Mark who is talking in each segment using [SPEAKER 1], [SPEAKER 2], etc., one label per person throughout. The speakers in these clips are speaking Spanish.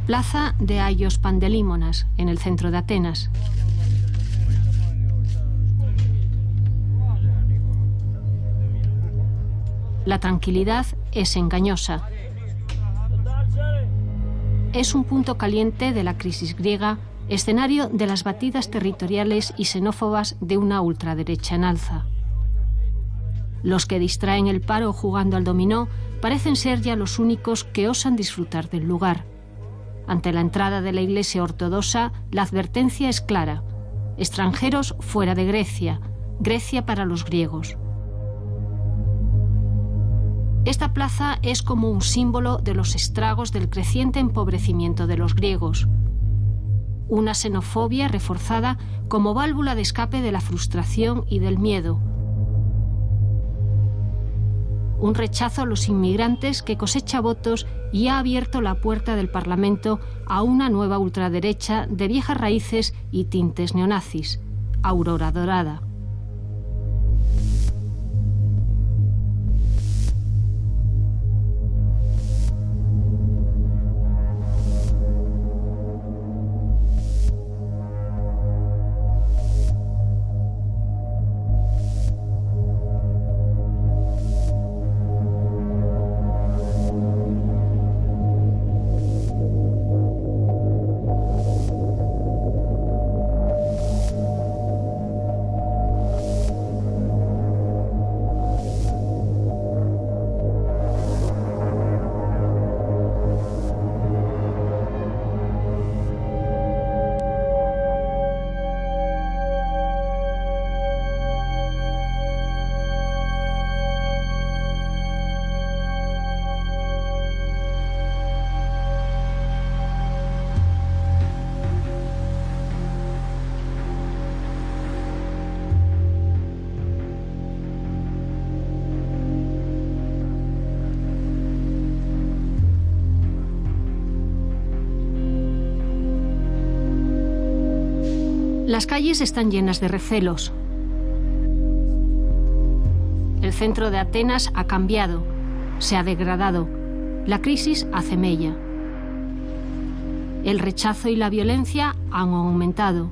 [SPEAKER 1] Plaza de Aios Pandelímonas, en el centro de Atenas. La tranquilidad es engañosa. Es un punto caliente de la crisis griega, escenario de las batidas territoriales y xenófobas de una ultraderecha en alza. Los que distraen el paro jugando al dominó parecen ser ya los únicos que osan disfrutar del lugar. Ante la entrada de la Iglesia ortodoxa, la advertencia es clara: extranjeros fuera de Grecia, Grecia para los griegos. Esta plaza es como un símbolo de los estragos del creciente empobrecimiento de los griegos. Una xenofobia reforzada como válvula de escape de la frustración y del miedo. Un rechazo a los inmigrantes que cosecha votos y ha abierto la puerta del Parlamento a una nueva ultraderecha de viejas raíces y tintes neonazis, Aurora Dorada. Las calles están llenas de recelos. El centro de Atenas ha cambiado, se ha degradado. La crisis hace mella. El rechazo y la violencia han aumentado.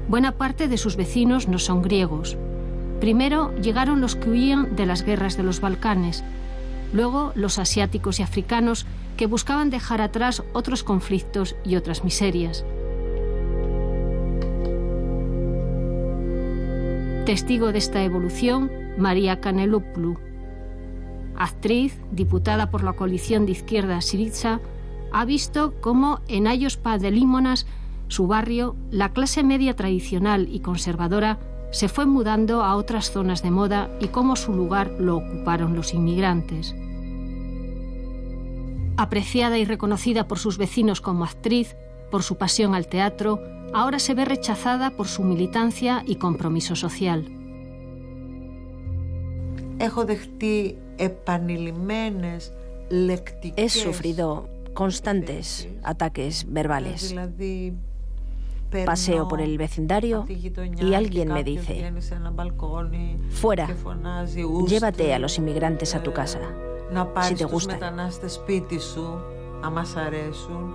[SPEAKER 1] Buena parte de sus vecinos no son griegos. Primero llegaron los que huían de las guerras de los Balcanes, luego los asiáticos y africanos que buscaban dejar atrás otros conflictos y otras miserias. Testigo de esta evolución, María Kanelopoulou. Actriz, diputada por la coalición de izquierda Syriza, ha visto cómo en Aios Pandelímonas, su barrio, la clase media tradicional y conservadora se fue mudando a otras zonas de moda y cómo su lugar lo ocuparon los inmigrantes. Apreciada y reconocida por sus vecinos como actriz, por su pasión al teatro, ahora se ve rechazada por su militancia y compromiso social.
[SPEAKER 2] He sufrido constantes ataques verbales. Paseo por el vecindario y alguien me dice: fuera, llévate a los inmigrantes a tu casa, si te gustan.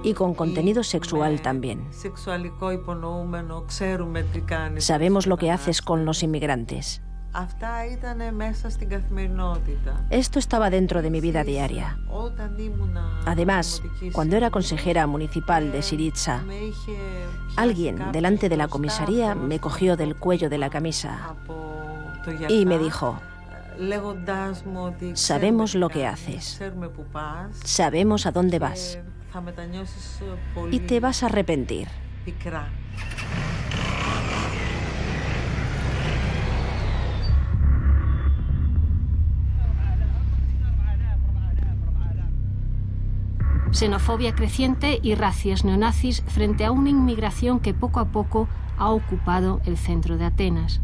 [SPEAKER 2] Y con contenido sexual también. Sabemos lo que haces con los inmigrantes. Esto estaba dentro de mi vida diaria. Además, cuando era consejera municipal de Syriza, alguien delante de la comisaría me cogió del cuello de la camisa y me dijo: sabemos lo que haces, sabemos a dónde vas y te vas a arrepentir.
[SPEAKER 1] Xenofobia creciente y racias neonazis frente a una inmigración que poco a poco ha ocupado el centro de Atenas.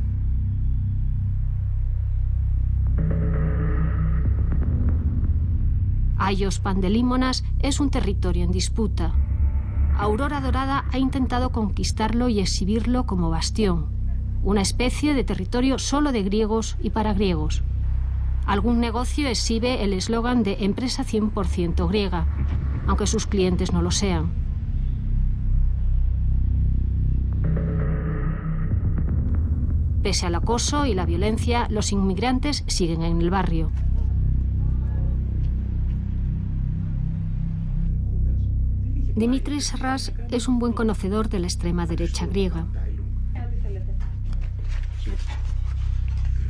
[SPEAKER 1] Aios Pandelímonas es un territorio en disputa. Aurora Dorada ha intentado conquistarlo y exhibirlo como bastión, una especie de territorio solo de griegos y para griegos. Algún negocio exhibe el eslogan de empresa 100% griega. aunque sus clientes no lo sean. Pese al acoso y la violencia, los inmigrantes siguen en el barrio. Dimitris Ras es un buen conocedor de la extrema derecha griega.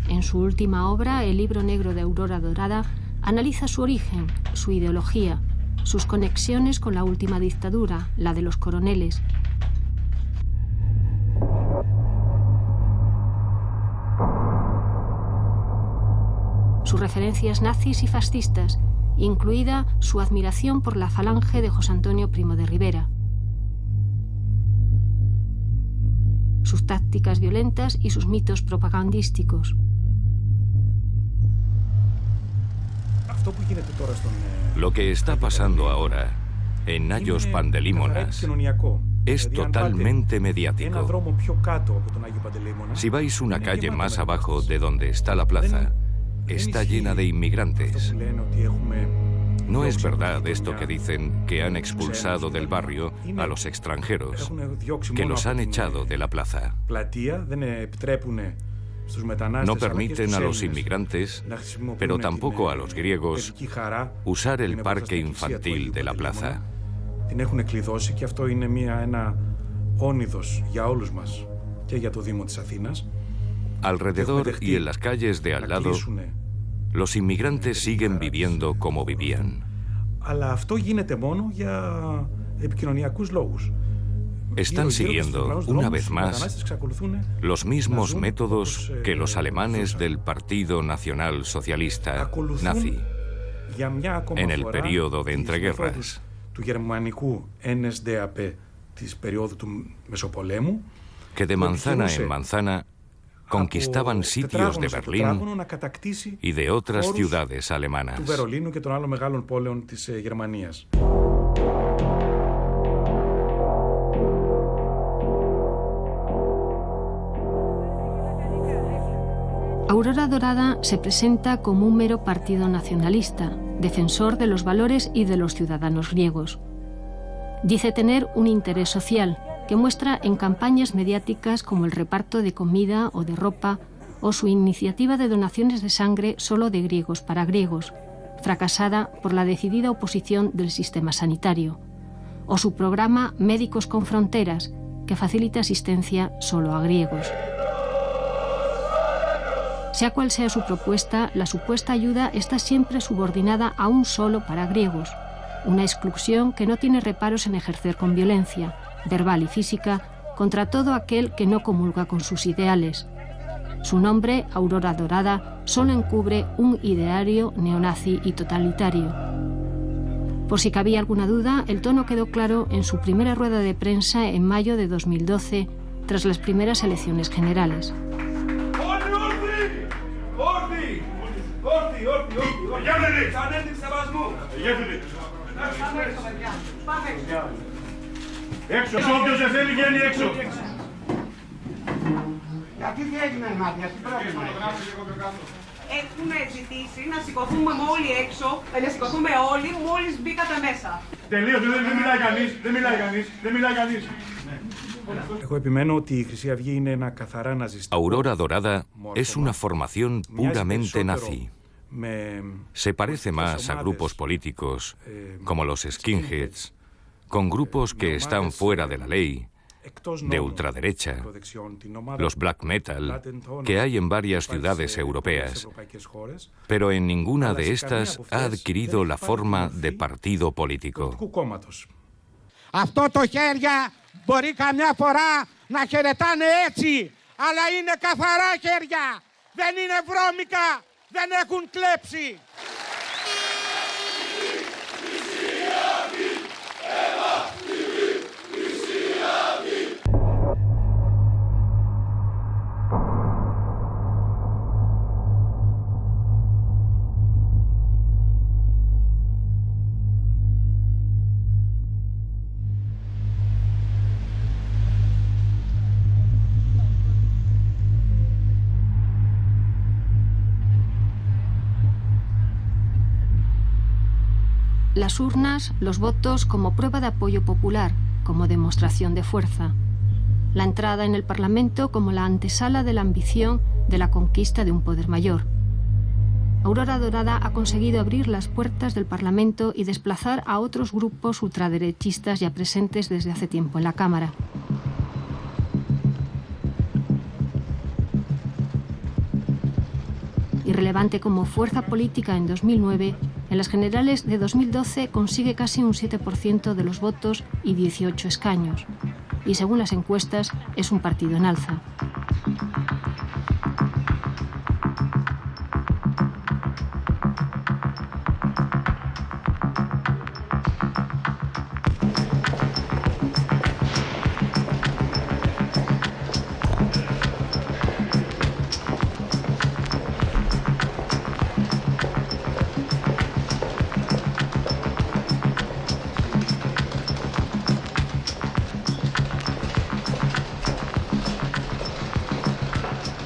[SPEAKER 1] En su última obra, El libro negro de Aurora Dorada, analiza su origen, su ideología, sus conexiones con la última dictadura, la de los coroneles. Sus referencias nazis y fascistas, incluida su admiración por la falange de José Antonio Primo de Rivera. Sus tácticas violentas y sus mitos propagandísticos.
[SPEAKER 3] Lo que está pasando ahora en Agios Pandelimonas es totalmente mediático. Si vais una calle más abajo de donde está la plaza, está llena de inmigrantes. No es verdad esto que dicen que han expulsado del barrio a los extranjeros, que los han echado de la plaza. No permiten a los inmigrantes, pero tampoco a los griegos, usar el parque infantil de la plaza. Alrededor y en las calles de al lado, los inmigrantes siguen viviendo como vivían. Están siguiendo, una vez más, los mismos métodos que los alemanes del Partido Nacional Socialista nazi en el periodo de entreguerras. Que de manzana en manzana conquistaban sitios de Berlín y de otras ciudades alemanas.
[SPEAKER 1] Aurora Dorada se presenta como un mero partido nacionalista, defensor de los valores y de los ciudadanos griegos. Dice tener un interés social, que muestra en campañas mediáticas como el reparto de comida o de ropa o su iniciativa de donaciones de sangre solo de griegos para griegos, fracasada por la decidida oposición del sistema sanitario, o su programa Médicos con Fronteras, que facilita asistencia solo a griegos. Sea cual sea su propuesta, la supuesta ayuda está siempre subordinada a un solo para griegos, una exclusión que no tiene reparos en ejercer con violencia, verbal y física, contra todo aquel que no comulga con sus ideales. Su nombre, Aurora Dorada, solo encubre un ideario neonazi y totalitario. Por si cabía alguna duda, el tono quedó claro en su primera rueda de prensa en mayo de 2012, tras las primeras elecciones generales.
[SPEAKER 4] Έξω, όποιος δεν θέλει βγαίνει έξω.
[SPEAKER 5] Γιατί τι έγινε, Νάντια, τι πρόβλημα. Έχουμε ζητήσει να σηκωθούμε όλοι έξω, να σηκωθούμε όλοι μόλις μπήκατε μέσα.
[SPEAKER 4] Τελείως, δεν μιλάει κανείς, δεν μιλάει κανείς. Εγώ επιμένω ότι η Χρυσή Αυγή είναι ένα καθαρά ναζιστικό.
[SPEAKER 3] Aurora Dorada es una formación puramente nazi. Se parece más a grupos políticos, como los skinheads, con grupos que están fuera de la ley, de ultraderecha, los black metal, que hay en varias ciudades europeas, pero en ninguna de estas ha adquirido la forma de partido político.
[SPEAKER 5] Αυτό το χέρια μπορεί καμιά φορά να χαιρετάνε έτσι, αλλά είναι καθαρά χέρια, δεν είναι βρώμικα, δεν έχουν κλέψει.
[SPEAKER 1] las urnas, los votos como prueba de apoyo popular, como demostración de fuerza. La entrada en el Parlamento como la antesala de la ambición de la conquista de un poder mayor. Aurora Dorada ha conseguido abrir las puertas del Parlamento y desplazar a otros grupos ultraderechistas ya presentes desde hace tiempo en la Cámara. Irrelevante como fuerza política en 2009, en las generales de 2012 consigue casi un 7% de los votos y 18 escaños. Y según las encuestas, es un partido en alza.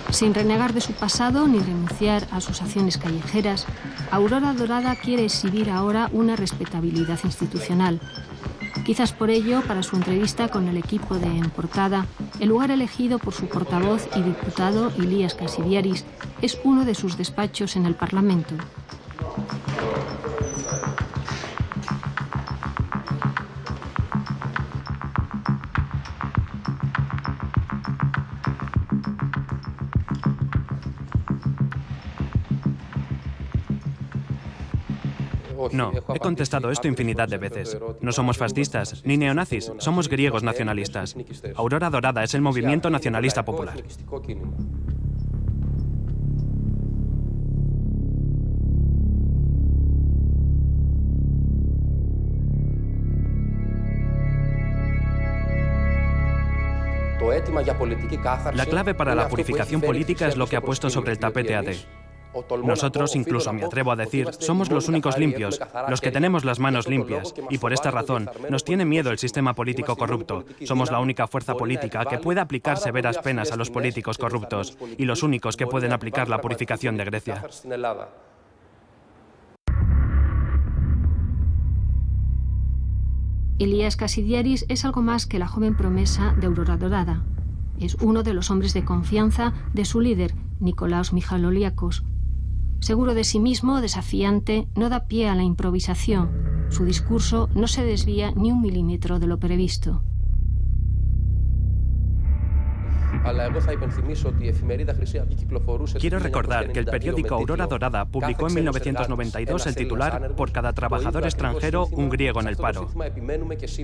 [SPEAKER 1] Sin renegar de su pasado ni renunciar a sus acciones callejeras, Aurora Dorada quiere exhibir ahora una respetabilidad institucional. Quizás por ello, para su entrevista con el equipo de En Portada, el lugar elegido por su portavoz y diputado Ilias Kasidiaris es uno de sus despachos en el Parlamento.
[SPEAKER 6] No, he contestado esto infinidad de veces. No somos fascistas, ni neonazis, somos griegos nacionalistas. Aurora Dorada es el movimiento nacionalista popular. La clave para la purificación política es lo que ha puesto sobre el tapete AD. Nosotros, incluso me atrevo a decir, somos los únicos limpios, los que tenemos las manos limpias, y por esta razón nos tiene miedo el sistema político corrupto. Somos la única fuerza política que puede aplicar severas penas a los políticos corruptos, y los únicos que pueden aplicar la purificación de Grecia.
[SPEAKER 1] Ilias Kasidiaris es algo más que la joven promesa de Aurora Dorada. Es uno de los hombres de confianza de su líder, Nikolaos Michaloliakos. Seguro de sí mismo, desafiante, no da pie a la improvisación. Su discurso no se desvía ni un milímetro de lo previsto.
[SPEAKER 6] Quiero recordar que el periódico Aurora Dorada publicó en 1992 el titular «Por cada trabajador extranjero, un griego en el paro».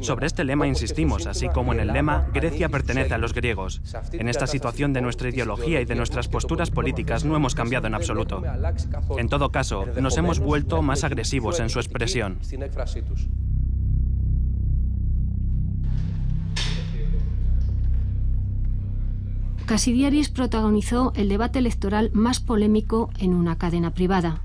[SPEAKER 6] Sobre este lema insistimos, así como en el lema «Grecia pertenece a los griegos». En esta situación de nuestra ideología y de nuestras posturas políticas no hemos cambiado en absoluto. En todo caso, nos hemos vuelto más agresivos en su expresión.
[SPEAKER 1] Kasidiaris protagonizó el debate electoral más polémico en una cadena privada.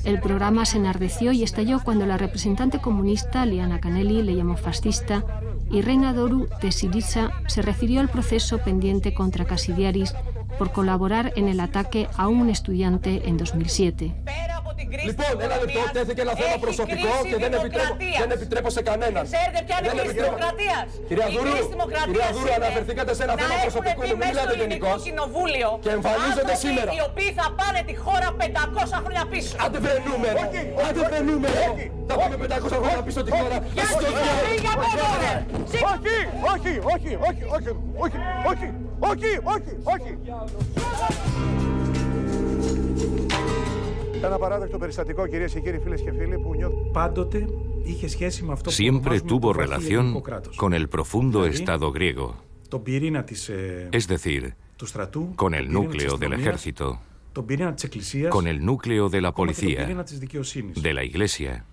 [SPEAKER 1] El programa se enardeció y estalló cuando la representante comunista Liana Kanelli le llamó fascista y Reina Doru de Syriza se refirió al proceso pendiente contra Kasidiaris por colaborar en el ataque a un estudiante en 2007.
[SPEAKER 7] Λοιπόν, ένα λεπτό, τέθηκε ένα θέμα προσωπικό και δεν επιτρέπω σε κανέναν.
[SPEAKER 8] Ξέρετε ποια είναι η κρίση δημοκρατίας?
[SPEAKER 7] Κυρία Δούρου, αναφερθήκατε σε ένα θέμα προσωπικό, μην μιλάτε γενικώς. Και εμφανίζονται σήμερα.
[SPEAKER 8] Οι οποίοι θα πάνε τη χώρα 500 χρόνια πίσω.
[SPEAKER 7] Άντε βρε νούμερο. Θα πάμε 500 χρόνια πίσω τη χώρα.
[SPEAKER 4] Όχι.
[SPEAKER 3] Siempre tuvo relación con el profundo Estado griego, es decir, con el núcleo del ejército, con el núcleo de la policía, de la iglesia,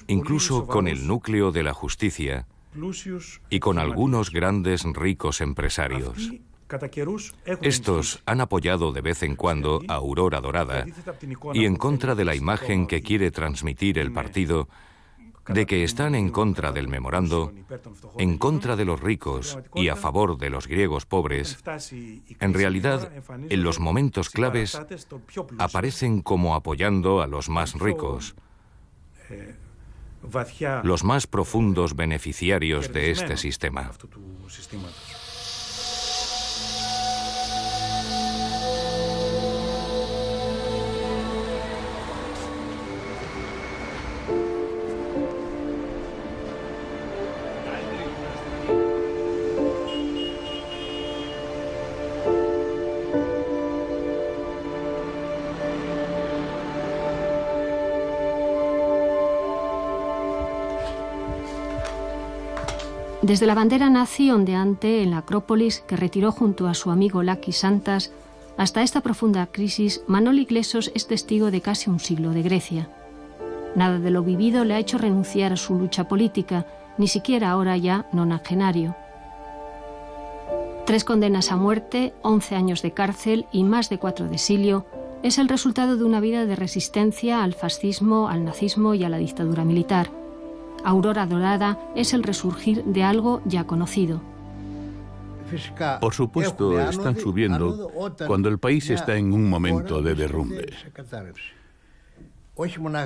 [SPEAKER 3] incluso con el núcleo de la justicia y con algunos grandes ricos empresarios. Estos han apoyado de vez en cuando a Aurora Dorada y en contra de la imagen que quiere transmitir el partido, de que están en contra del memorando, en contra de los ricos y a favor de los griegos pobres, en realidad, en los momentos claves, aparecen como apoyando a los más ricos, los más profundos beneficiarios de este sistema.
[SPEAKER 1] Desde la bandera nazi ondeante en la Acrópolis, que retiró junto a su amigo Lakis Santas, hasta esta profunda crisis, Manoli Glessos es testigo de casi un siglo de Grecia. Nada de lo vivido le ha hecho renunciar a su lucha política, ni siquiera ahora ya nonagenario. 3 condenas a muerte, 11 años de cárcel y más de 4 de exilio es el resultado de una vida de resistencia al fascismo, al nazismo y a la dictadura militar. Aurora Dorada es el resurgir de algo ya conocido.
[SPEAKER 9] Por supuesto, están subiendo cuando el país está en un momento de derrumbe.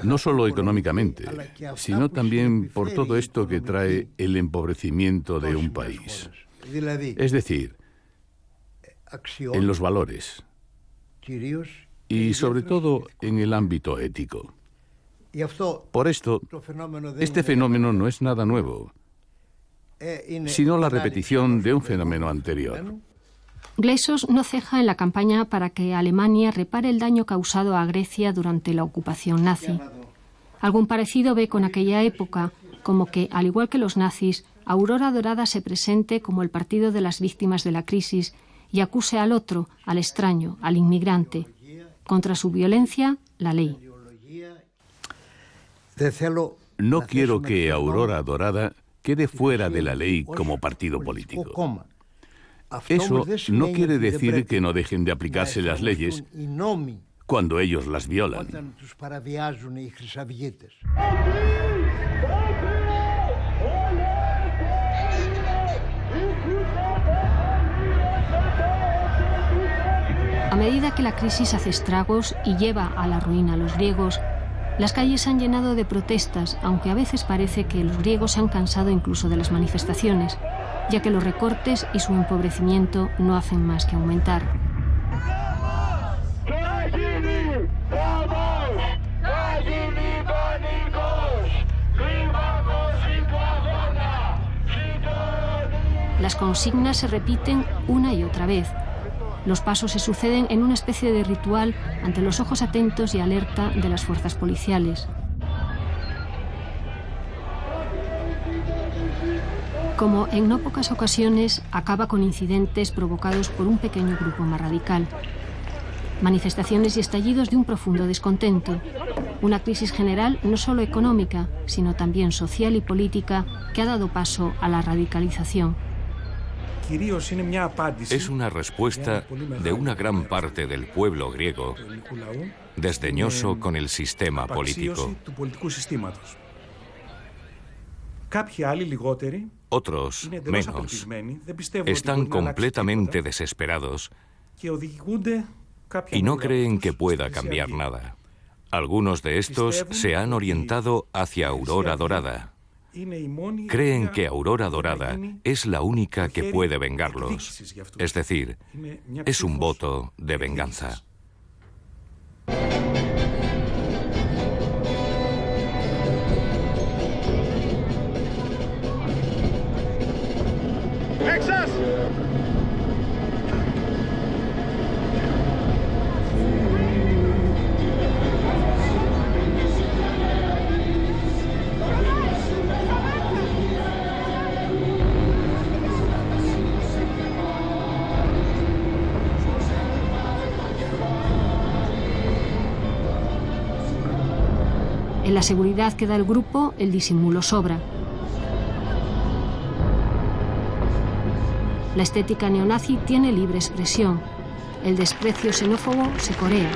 [SPEAKER 9] No solo económicamente, sino también por todo esto que trae el empobrecimiento de un país. Es decir, en los valores y sobre todo en el ámbito ético. Por esto, este fenómeno no es nada nuevo, sino la repetición de un fenómeno anterior.
[SPEAKER 1] Glessos no ceja en la campaña para que Alemania repare el daño causado a Grecia durante la ocupación nazi. Algún parecido ve con aquella época, como que, al igual que los nazis, Aurora Dorada se presente como el partido de las víctimas de la crisis y acuse al otro, al extraño, al inmigrante. Contra su violencia, la ley.
[SPEAKER 9] No quiero que Aurora Dorada quede fuera de la ley como partido político. Eso no quiere decir que no dejen de aplicarse las leyes cuando ellos las violan.
[SPEAKER 1] A medida que la crisis hace estragos y lleva a la ruina a los griegos, las calles se han llenado de protestas, aunque a veces parece que los griegos se han cansado incluso de las manifestaciones, ya que los recortes y su empobrecimiento no hacen más que aumentar. Las consignas se repiten una y otra vez. Los pasos se suceden en una especie de ritual ante los ojos atentos y alerta de las fuerzas policiales. Como en no pocas ocasiones, acaba con incidentes provocados por un pequeño grupo más radical. Manifestaciones y estallidos de un profundo descontento. Una crisis general no solo económica, sino también social y política que ha dado paso a la radicalización.
[SPEAKER 3] Es una respuesta de una gran parte del pueblo griego, desdeñoso con el sistema político. Otros, menos, están completamente desesperados y no creen que pueda cambiar nada. Algunos de estos se han orientado hacia Aurora Dorada. Creen que Aurora Dorada es la única que puede vengarlos. Es decir, es un voto de venganza.
[SPEAKER 1] En la seguridad que da el grupo, el disimulo sobra. La estética neonazi tiene libre expresión. El desprecio xenófobo se corea.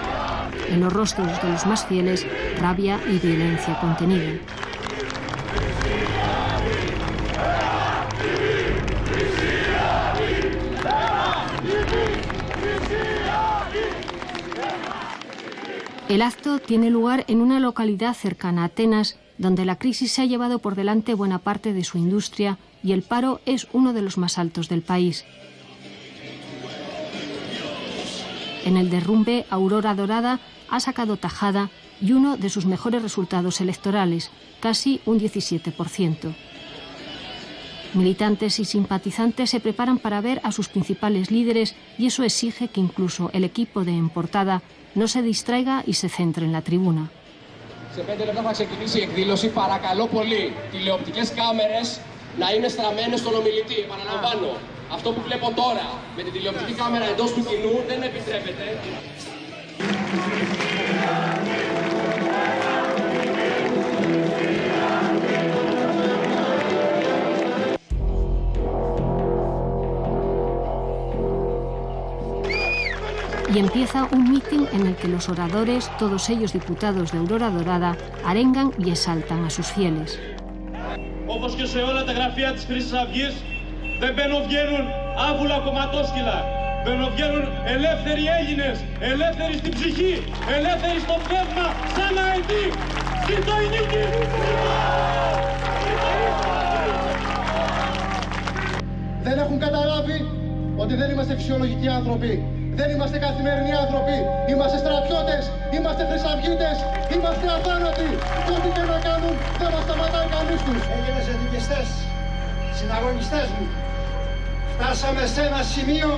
[SPEAKER 1] En los rostros de los más fieles, rabia y violencia contenida. El acto tiene lugar en una localidad cercana a Atenas, donde la crisis se ha llevado por delante buena parte de su industria y el paro es uno de los más altos del país. En el derrumbe, Aurora Dorada ha sacado tajada y uno de sus mejores resultados electorales, casi un 17%. Militantes y simpatizantes se preparan para ver a sus principales líderes y eso exige que incluso el equipo de En Portada no se distraiga y se centre en la tribuna.
[SPEAKER 7] Σε 5 λεπτά θα ξεκινήσει η εκδήλωση. Παρακαλώ πολύ, τηλεοπτικές κάμερες να είναι στραμμένες στον ομιλητή. Επαναλαμβάνω, αυτό που βλέπω τώρα με την τηλεοπτική κάμερα εντός του κοινού δεν επιτρέπεται.
[SPEAKER 1] Y empieza un mitin en el que los oradores, todos ellos diputados de Aurora Dorada, arengan y exaltan a sus fieles.
[SPEAKER 10] Όπως και σε όλα τα γραφεία της Χρυσής Αυγής, δεν μπαινοβγαίνουν άβουλα κομματόσκυλα. Μπαινοβγαίνουν ελεύθεροι Έλληνες, ελεύθεροι στην ψυχή, ελεύθεροι στο πνεύμα, σαν αετή. Ζήτω η νίκη!
[SPEAKER 11] Δεν έχουν καταλάβει ότι δεν είμαστε φυσιολογικοί άνθρωποι. Δεν είμαστε καθημερινοί άνθρωποι. Είμαστε στρατιώτες, είμαστε χρυσαυγίτες, είμαστε αθάνατοι. Και ό,τι και να κάνουν δεν μας σταματάει κανείς τους. Έγινες εθνικιστές, συναγωνιστές μου. Φτάσαμε σε ένα σημείο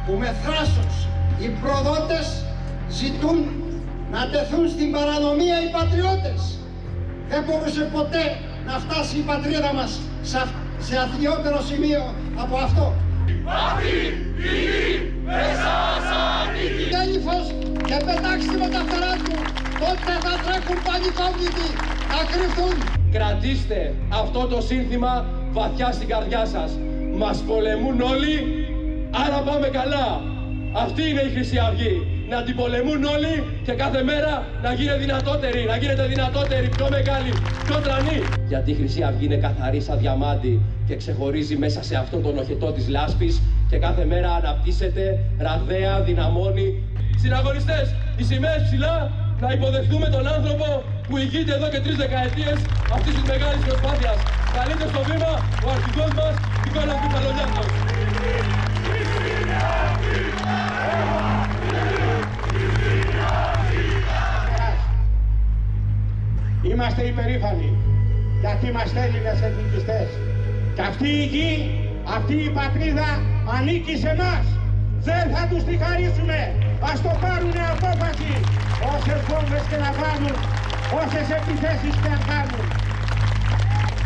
[SPEAKER 11] που με θράσος οι προδότες ζητούν να τεθούν στην παρανομία οι πατριώτες. Δεν μπορούσε ποτέ να φτάσει η πατρίδα μας σε αθλιότερο σημείο από αυτό. Τέλειφος και πετάξτε με τα φτερά του, τότε θα τρέχουν πανικόβλητοι, να κρυφτούν.
[SPEAKER 7] Κρατήστε αυτό το σύνθημα βαθιά στην καρδιά σας. Μας πολεμούν όλοι, άρα πάμε καλά. Αυτή είναι η Χρυσή Αυγή. Να την πολεμούν όλοι και κάθε μέρα να γίνεται δυνατότερη, να γίνεται δυνατότερη, πιο μεγάλη, πιο τρανή. Γιατί η Χρυσή Αυγή είναι καθαρή σαν διαμάντι και ξεχωρίζει μέσα σε αυτόν τον οχετό της λάσπης και κάθε μέρα αναπτύσσεται, ραγδαία, δυναμώνει. Συναγωνιστές, οι σημαίες ψηλά, να υποδεχθούμε τον άνθρωπο που ηγείται εδώ και 3 δεκαετίες αυτής της μεγάλης προσπάθειας. Καλείται στο βήμα ο αρχηγός μας, Νικόλας Μιχαλολιάκος.
[SPEAKER 5] Είμαστε υπερήφανοι γιατί είμαστε Έλληνες εθνικιστές. Και αυτή η γη, αυτή η πατρίδα ανήκει σε εμάς. Δεν θα τους τη χαρίσουμε. Ας το πάρουνε απόφαση. Όσες βόμβες και να βάλουν, όσες επιθέσεις και να κάνουν.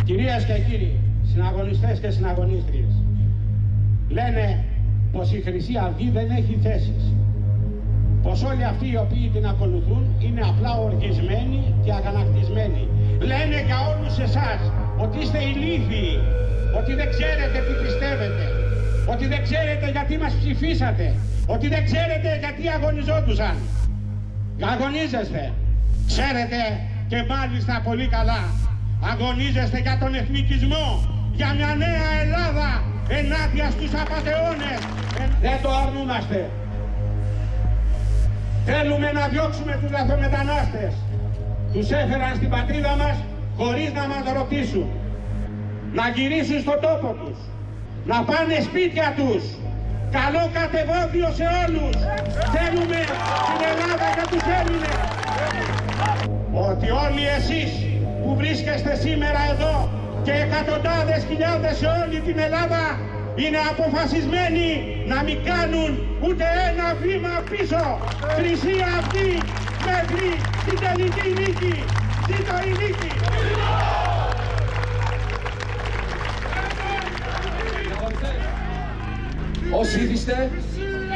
[SPEAKER 5] Κυρίες και κύριοι, συναγωνιστές και συναγωνίστριες, λένε πως η Χρυσή Αυγή δεν έχει θέσεις. Πως όλοι αυτοί οι οποίοι την ακολουθούν είναι απλά οργισμένοι και αγανακτισμένοι. Λένε για όλους εσάς ότι είστε ηλίθιοι, ότι δεν ξέρετε τι πιστεύετε, ότι δεν ξέρετε γιατί μας ψηφίσατε, ότι δεν ξέρετε γιατί αγωνιζόντουσαν. Αγωνίζεστε, ξέρετε και μάλιστα πολύ καλά. Αγωνίζεστε για τον εθνικισμό, για μια νέα Ελλάδα ενάντια στους απατεώνες. Δεν το αρνούμαστε. Θέλουμε να διώξουμε τους λαθρομετανάστες. Τους έφεραν στην πατρίδα μας χωρίς να μας ρωτήσουν. Να γυρίσουν στον τόπο τους. Να πάνε σπίτια τους. Καλό κατεβόδιο σε όλους. Θέλουμε την Ελλάδα για τους Έλληνες. Ότι όλοι εσείς που βρίσκεστε σήμερα εδώ και εκατοντάδες χιλιάδες σε όλη την Ελλάδα είναι αποφασισμένοι να μην κάνουν ούτε ένα βήμα πίσω. Χρυσή Αυγή μέχρι την τελική νίκη. Ζήτω η νίκη!
[SPEAKER 7] Όσοι ήθιστε,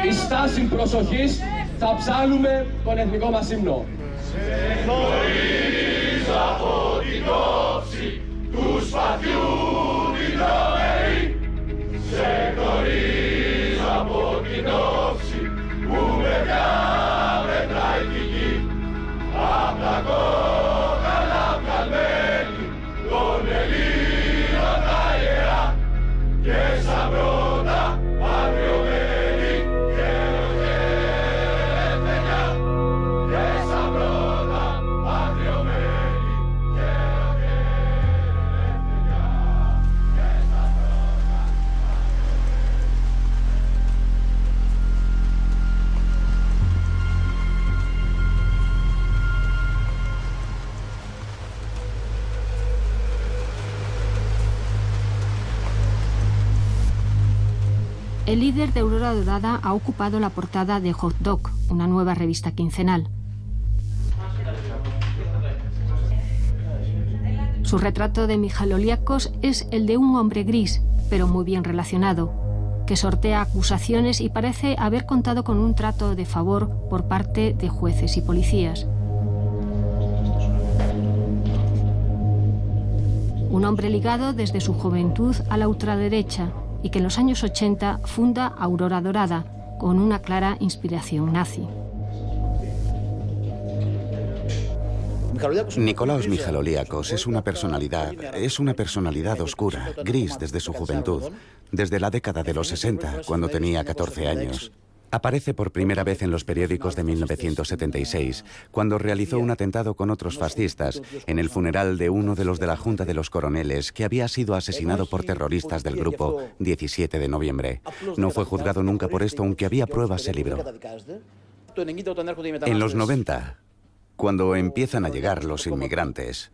[SPEAKER 7] εις στάση προσοχής, θα ψάλουμε τον εθνικό μας ύμνο.
[SPEAKER 12] Σε χωρίς από την όψη του σπαθιού την τρομερή. Σε χωρίς από την όψη που με μετράει τη γη. Απ' τα κόκαλα βγαλμένη των Ελλήνων τα ιερά και σαν πρώτα πατριωμένη και ελευθεριά και σαν
[SPEAKER 1] el líder de Aurora Dorada ha ocupado la portada de Hot Dog, una nueva revista quincenal. Su retrato de Michaloliakos es el de un hombre gris, pero muy bien relacionado, que sortea acusaciones y parece haber contado con un trato de favor por parte de jueces y policías. Un hombre ligado desde su juventud a la ultraderecha y que en los años 80 funda Aurora Dorada, con una clara inspiración nazi.
[SPEAKER 13] Nikolaos Michaloliakos es una personalidad oscura, gris desde su juventud, desde la década de los 60, cuando tenía 14 años. Aparece por primera vez en los periódicos de 1976, cuando realizó un atentado con otros fascistas en el funeral de uno de los de la Junta de los Coroneles, que había sido asesinado por terroristas del grupo 17 de noviembre. No fue juzgado nunca por esto, aunque había pruebas, se libró. En los 90, cuando empiezan a llegar los inmigrantes,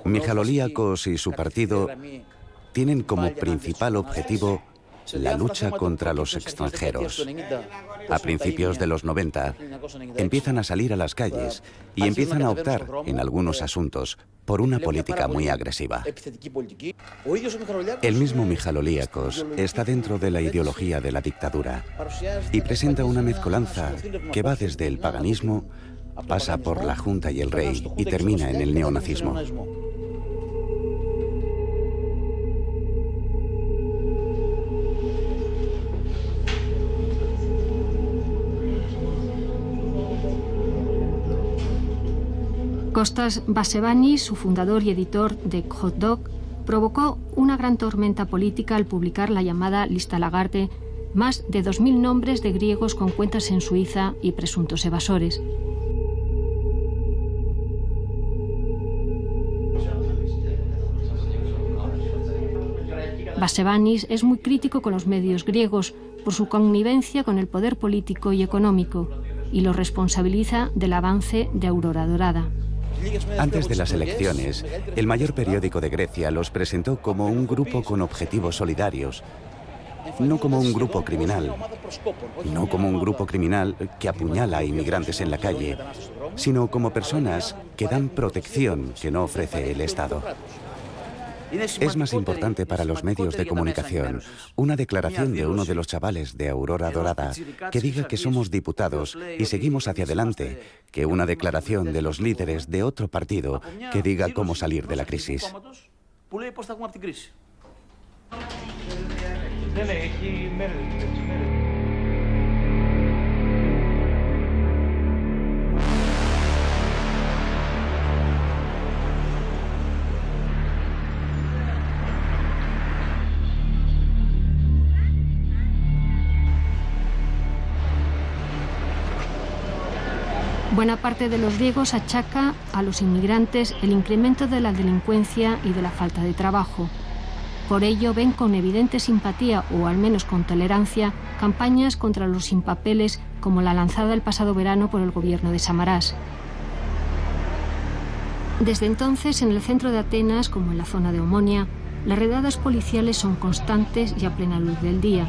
[SPEAKER 13] Michaloliakos y su partido tienen como principal objetivo la lucha contra los extranjeros. A principios de los 90, empiezan a salir a las calles y empiezan a optar, en algunos asuntos, por una política muy agresiva. El mismo Michaloliakos está dentro de la ideología de la dictadura y presenta una mezcolanza que va desde el paganismo, pasa por la Junta y el Rey y termina en el neonazismo.
[SPEAKER 1] Kostas Vasevanis, su fundador y editor de Hot Dog, provocó una gran tormenta política al publicar la llamada Lista Lagarde, más de 2.000 nombres de griegos con cuentas en Suiza y presuntos evasores. Vasevanis es muy crítico con los medios griegos por su connivencia con el poder político y económico y lo responsabiliza del avance de Aurora Dorada.
[SPEAKER 13] Antes de las elecciones, el mayor periódico de Grecia los presentó como un grupo con objetivos solidarios, no como un grupo criminal, no como un grupo criminal que apuñala a inmigrantes en la calle, sino como personas que dan protección que no ofrece el Estado. Es más importante para los medios de comunicación una declaración de uno de los chavales de Aurora Dorada que diga que somos diputados y seguimos hacia adelante que una declaración de los líderes de otro partido que diga cómo salir de la crisis.
[SPEAKER 1] Buena parte de los griegos achaca a los inmigrantes el incremento de la delincuencia y de la falta de trabajo. Por ello ven con evidente simpatía, o al menos con tolerancia, campañas contra los sin papeles como la lanzada el pasado verano por el gobierno de Samarás. Desde entonces, en el centro de Atenas, como en la zona de Omonia, las redadas policiales son constantes y a plena luz del día.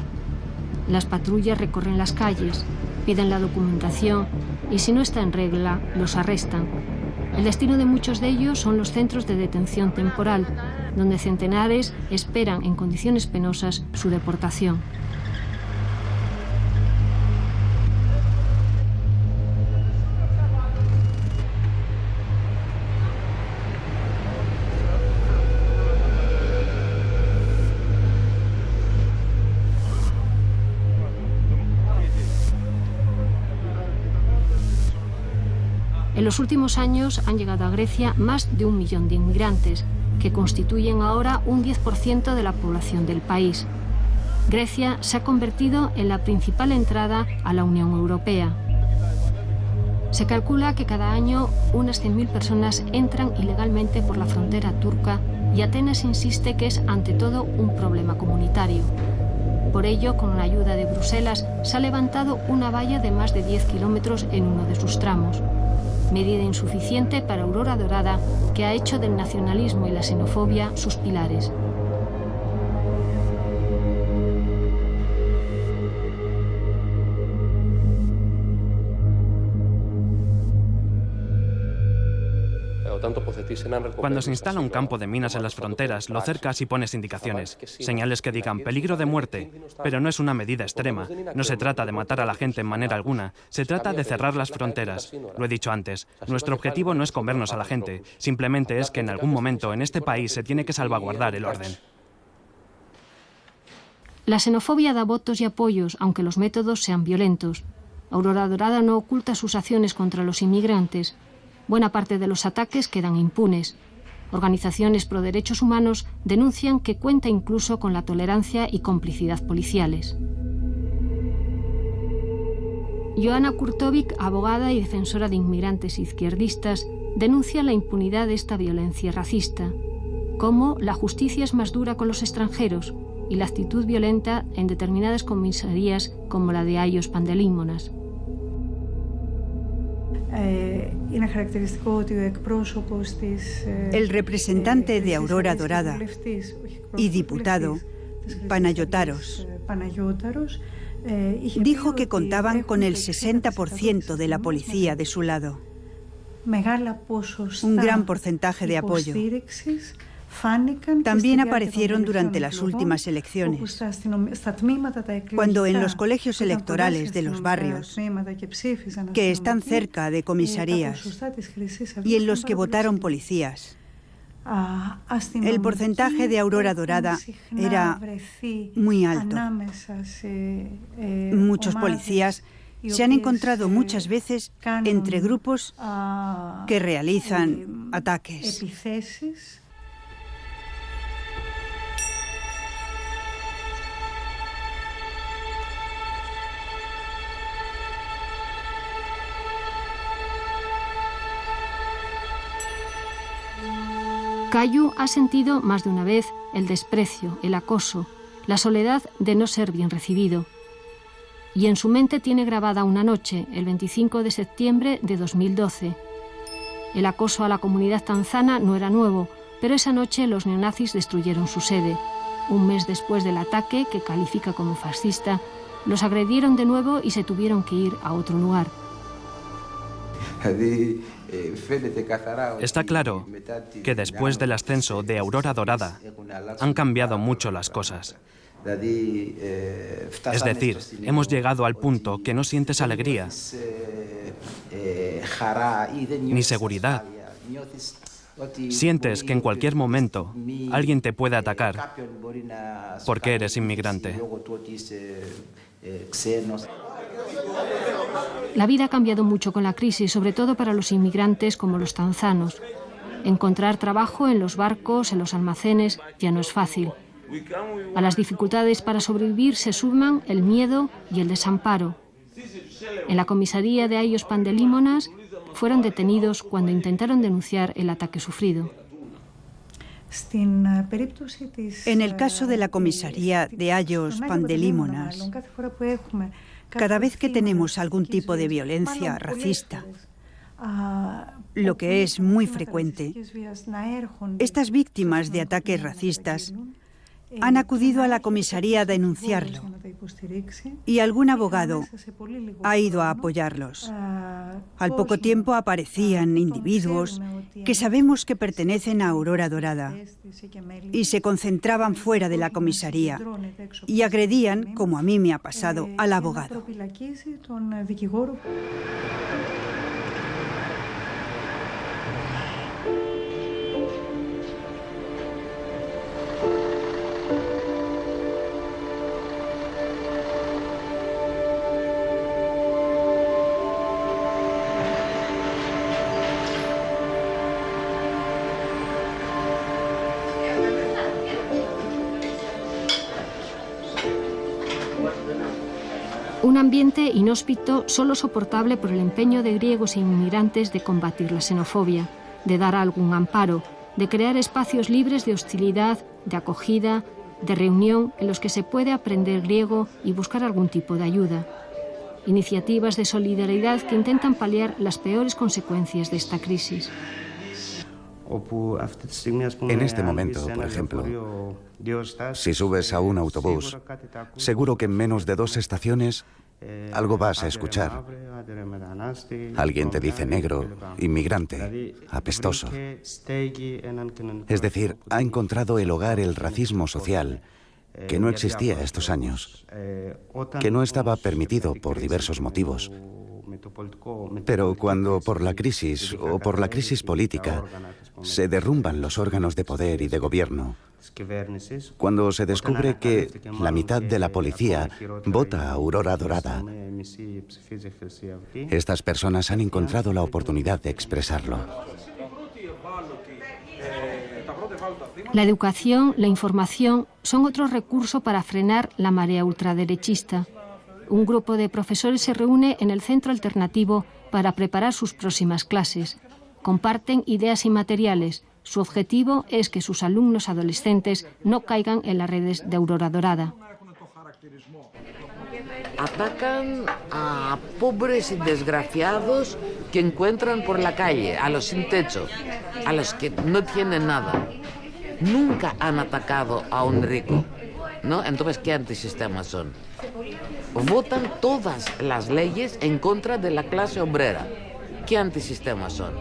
[SPEAKER 1] Las patrullas recorren las calles, piden la documentación y si no está en regla, los arrestan. El destino de muchos de ellos son los centros de detención temporal, donde centenares esperan en condiciones penosas su deportación. En los últimos años han llegado a Grecia más de 1 millón de inmigrantes, que constituyen ahora un 10% de la población del país. Grecia se ha convertido en la principal entrada a la Unión Europea. Se calcula que cada año unas 100.000 personas entran ilegalmente por la frontera turca y Atenas insiste que es ante todo un problema comunitario. Por ello, con la ayuda de Bruselas, se ha levantado una valla de más de 10 kilómetros en uno de sus tramos. Medida insuficiente para Aurora Dorada, que ha hecho del nacionalismo y la xenofobia sus pilares.
[SPEAKER 6] Cuando se instala un campo de minas en las fronteras, lo cercas y pones indicaciones, señales que digan peligro de muerte, pero no es una medida extrema. No se trata de matar a la gente en manera alguna, se trata de cerrar las fronteras. Lo he dicho antes, nuestro objetivo no es comernos a la gente, simplemente es que en algún momento en este país se tiene que salvaguardar el orden.
[SPEAKER 1] La xenofobia da votos y apoyos, aunque los métodos sean violentos. Aurora Dorada no oculta sus acciones contra los inmigrantes. Buena parte de los ataques quedan impunes. Organizaciones pro derechos humanos denuncian que cuenta incluso con la tolerancia y complicidad policiales. Joana Kurtovic, abogada y defensora de inmigrantes izquierdistas, denuncia la impunidad de esta violencia racista, cómo la justicia es más dura con los extranjeros y la actitud violenta en determinadas comisarías como la de Aios Pandelímonas.
[SPEAKER 14] El representante de Aurora Dorada y diputado, Panayotaros, dijo que contaban con el 60% de la policía de su lado. Un gran porcentaje de apoyo. También aparecieron durante las últimas elecciones, cuando en los colegios electorales de los barrios, que están cerca de comisarías y en los que votaron policías, el porcentaje de Aurora Dorada era muy alto. Muchos policías se han encontrado muchas veces entre grupos que realizan ataques.
[SPEAKER 1] Cayu ha sentido más de una vez el desprecio, el acoso, la soledad de no ser bien recibido. Y en su mente tiene grabada una noche, el 25 de septiembre de 2012. El acoso a la comunidad tanzana no era nuevo, pero esa noche los neonazis destruyeron su sede. Un mes después del ataque, que califica como fascista, los agredieron de nuevo y se tuvieron que ir a otro lugar.
[SPEAKER 6] Está claro que después del ascenso de Aurora Dorada han cambiado mucho las cosas. Es decir, hemos llegado al punto que no sientes alegría, ni seguridad. Sientes que en cualquier momento alguien te puede atacar porque eres inmigrante.
[SPEAKER 1] La vida ha cambiado mucho con la crisis, sobre todo para los inmigrantes como los tanzanos. Encontrar trabajo en los barcos, en los almacenes, ya no es fácil. A las dificultades para sobrevivir se suman el miedo y el desamparo. En la comisaría de Aios Pandelímonas fueron detenidos cuando intentaron denunciar el ataque sufrido.
[SPEAKER 14] En el caso de la comisaría de Aios Pandelímonas, cada vez que tenemos algún tipo de violencia racista, lo que es muy frecuente, estas víctimas de ataques racistas han acudido a la comisaría a denunciarlo y algún abogado ha ido a apoyarlos. Al poco tiempo aparecían individuos que sabemos que pertenecen a Aurora Dorada y se concentraban fuera de la comisaría y agredían, como a mí me ha pasado, al abogado.
[SPEAKER 1] Un ambiente inhóspito, solo soportable por el empeño de griegos e inmigrantes de combatir la xenofobia, de dar algún amparo, de crear espacios libres de hostilidad, de acogida, de reunión en los que se puede aprender griego y buscar algún tipo de ayuda. Iniciativas de solidaridad que intentan paliar las peores consecuencias de esta crisis.
[SPEAKER 13] En este momento, por ejemplo, si subes a un autobús, seguro que en menos de 2 estaciones algo vas a escuchar. Alguien te dice negro, inmigrante, apestoso. Es decir, ha encontrado el hogar el racismo social que no existía estos años, que no estaba permitido por diversos motivos. Pero cuando por la crisis o por la crisis política se derrumban los órganos de poder y de gobierno, cuando se descubre que la mitad de la policía vota a Aurora Dorada, estas personas han encontrado la oportunidad de expresarlo.
[SPEAKER 1] La educación, la información son otro recurso para frenar la marea ultraderechista. Un grupo de profesores se reúne en el centro alternativo para preparar sus próximas clases. Comparten ideas y materiales. Su objetivo es que sus alumnos adolescentes no caigan en las redes de Aurora Dorada.
[SPEAKER 15] Atacan a pobres y desgraciados que encuentran por la calle, a los sin techo, a los que no tienen nada. Nunca han atacado a un rico, ¿no? Entonces, ¿qué antisistemas son? Votan todas las leyes en contra de la clase obrera. ¿Qué antisistemas son?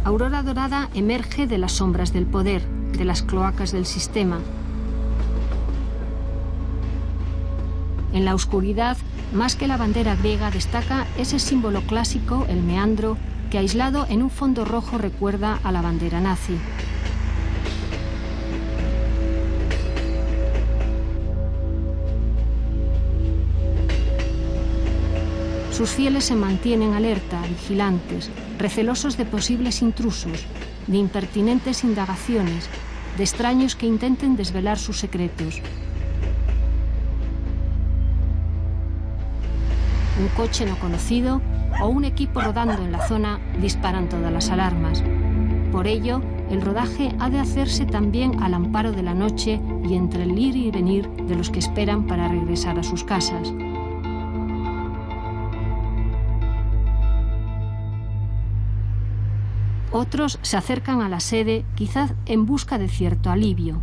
[SPEAKER 1] Aurora Dorada emerge de las sombras del poder, de las cloacas del sistema. En la oscuridad, más que la bandera griega, destaca ese símbolo clásico, el meandro, que aislado en un fondo rojo recuerda a la bandera nazi. Sus fieles se mantienen alerta, vigilantes, recelosos de posibles intrusos, de impertinentes indagaciones, de extraños que intenten desvelar sus secretos. Un coche no conocido o un equipo rodando en la zona disparan todas las alarmas. Por ello, el rodaje ha de hacerse también al amparo de la noche y entre el ir y venir de los que esperan para regresar a sus casas. Otros se acercan a la sede, quizás en busca de cierto alivio.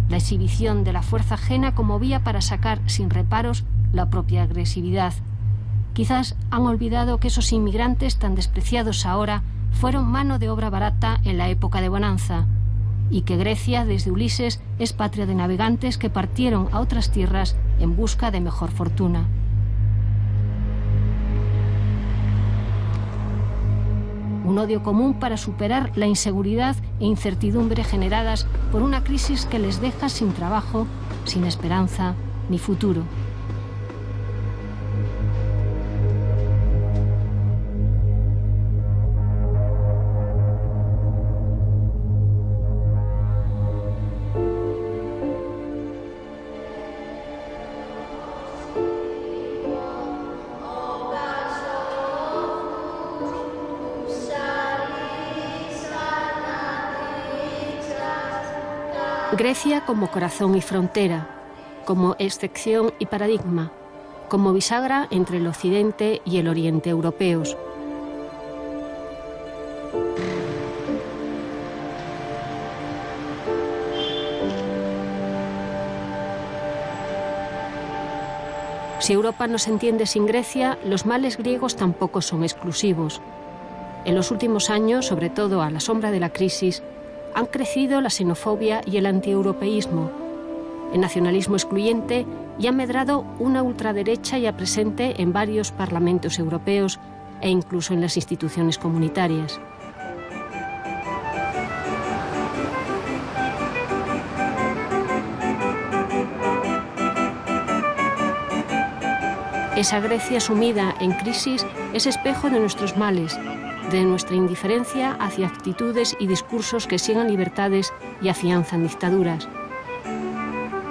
[SPEAKER 1] La exhibición de la fuerza ajena como vía para sacar sin reparos la propia agresividad. Quizás han olvidado que esos inmigrantes tan despreciados ahora fueron mano de obra barata en la época de bonanza y que Grecia, desde Ulises, es patria de navegantes que partieron a otras tierras en busca de mejor fortuna. Un odio común para superar la inseguridad e incertidumbre generadas por una crisis que les deja sin trabajo, sin esperanza ni futuro. Grecia como corazón y frontera, como excepción y paradigma, como bisagra entre el occidente y el oriente europeos. Si Europa no se entiende sin Grecia, los males griegos tampoco son exclusivos. En los últimos años, sobre todo a la sombra de la crisis, han crecido la xenofobia y el antieuropeísmo, el nacionalismo excluyente y ha medrado una ultraderecha ya presente en varios parlamentos europeos e incluso en las instituciones comunitarias. Esa Grecia sumida en crisis es espejo de nuestros males, de nuestra indiferencia hacia actitudes y discursos que sigan libertades y afianzan dictaduras,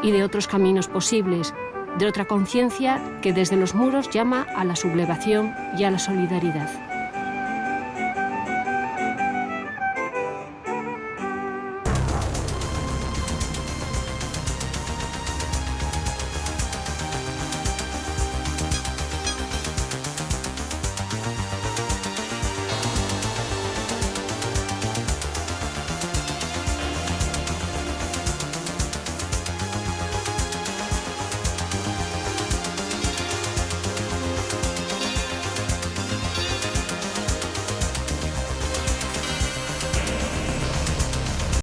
[SPEAKER 1] y de otros caminos posibles, de otra conciencia que desde los muros llama a la sublevación y a la solidaridad.